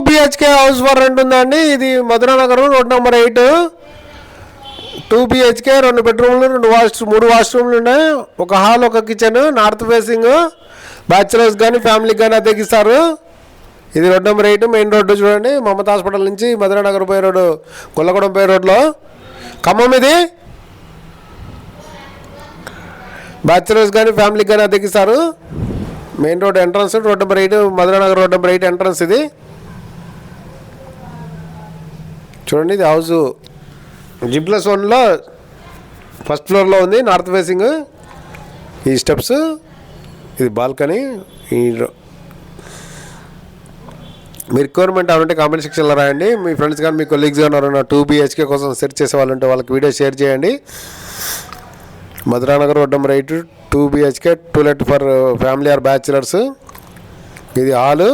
BHK house for rent ఉందండి. ఇది మధురానగరం road number 8. 2 BHK, 2 బెడ్రూమ్లు, 3 వాష్రూమ్లు ఉన్నాయి. ఒక హాల్, ఒక కిచెన్, నార్త్ ఫేసింగ్. బ్యాచులర్స్ కానీ ఫ్యామిలీకి కానీ అద్దెకిస్తారు. ఇది రోడ్ నెంబర్ 8, మెయిన్ రోడ్డు చూడండి. మమతా హాస్పిటల్ నుంచి మధురానగర్ పోయే రోడ్డు, కొల్లగూడెం పోయే రోడ్లో, ఖమ్మం. ఇది బ్యాచులర్స్ కానీ ఫ్యామిలీకి కానీ అద్దెకిస్తారు. Main road entrance, road number 8, Madhuranagar road number 8 entrance. ఇది చూడండి. ఇది హౌస్ G+1లో ఫస్ట్ ఫ్లోర్లో ఉంది, నార్త్ ఫేసింగ్. ఈ స్టెప్స్, ఇది బాల్కనీ. మీ రిక్వైర్మెంట్ అవునంటే కామెంట్ సెక్షన్లో రాయండి. మీ ఫ్రెండ్స్ కానీ మీ కొలీగ్స్ కానీ ఎవరైనా 2 BHK కోసం సెర్చ్ చేసే వాళ్ళు ఉంటే వాళ్ళకి వీడియో షేర్ చేయండి. Madhuranagar road number 8, 2 BHK, to let for family or bachelors. ఇది హాలు.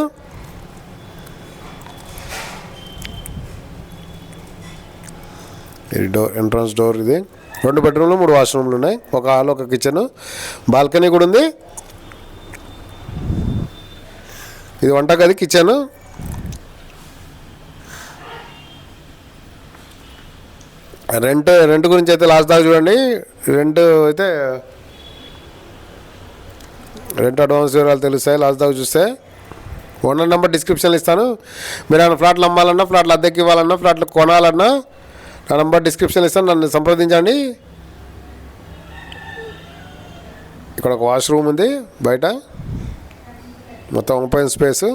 ఇది డోర్, ఎంట్రన్స్ డోర్. ఇది 2 బెడ్రూమ్లు, 3 వాష్రూమ్లు ఉన్నాయి. ఒక హాల్, ఒక కిచెన్, బాల్కనీ కూడా ఉంది. ఇది వంటగది, కిచెన్. రెంట్ గురించి అయితే లాస్ట్ దాకా చూడండి. రెంట్ అడ్వాన్స్ వివరాలు తెలుస్తాయి లాస్ట్ దాకా చూస్తే. ఓనర్ నెంబర్ డిస్క్రిప్షన్లో ఇస్తాను. మీరు ఏమైనా ఫ్లాట్లు అమ్మాలన్నా, ఫ్లాట్లు అద్దెకి ఇవ్వాలన్నా, ఫ్లాట్లు కొనాలన్నా నా నెంబర్ డిస్క్రిప్షన్లో ఇస్తాను, నన్ను సంప్రదించండి. ఇక్కడ ఒక వాష్రూమ్ ఉంది, బయట మొత్తం ఓపెన్ స్పేస్.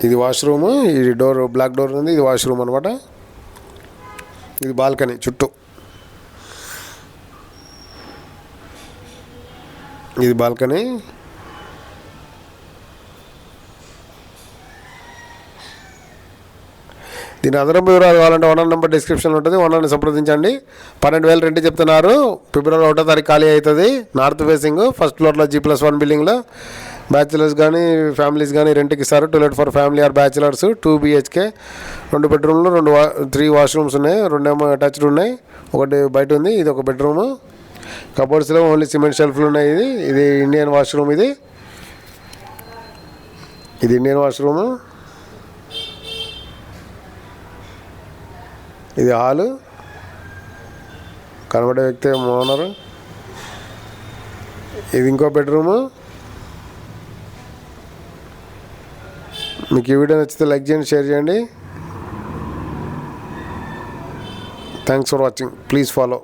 ఇది వాష్రూము. ఇది డోర్, బ్లాక్ డోర్ ఉంది. ఇది వాష్రూమ్ అనమాట. ఇది బాల్కనీ చుట్టూ. ఇది బాల్కనీ. దీని అదనపు వివరాలు కావాలంటే ఓనర్ నెంబర్ డిస్క్రిప్షన్లో ఉంటుంది. ఓనర్ని సంప్రదించండి. 12,000 రెంట్ చెప్తున్నారు. ఫిబ్రవరి 1వ తారీఖు ఖాళీ అవుతుంది. నార్త్ ఫేసింగ్, ఫస్ట్ ఫ్లోర్లో G+1 బిల్డింగ్లో. బ్యాచులర్స్ కానీ ఫ్యామిలీస్ కానీ రెంట్కి ఇస్తారు. To let for family or bachelors. 2 BHK, 2 బెడ్రూమ్లు, 3 వాష్రూమ్స్ ఉన్నాయి. 2 ఏమో అటాచ్డ్ ఉన్నాయి, ఒకటి బయట ఉంది. ఇది ఒక బెడ్రూము. కబోర్డ్స్లో ఓన్లీ సిమెంట్ షెల్ఫ్లు ఉన్నాయి. ఇది ఇండియన్ వాష్రూమ్. ఇది ఇండియన్ వాష్రూము. ఇది హాలు. కనబడే వ్యక్తి ఓనరు. ఇది ఇంకో బెడ్రూము. మీకు ఈ వీడియో నచ్చితే లైక్ చేయండి, షేర్ చేయండి. Thanks for watching. Please follow.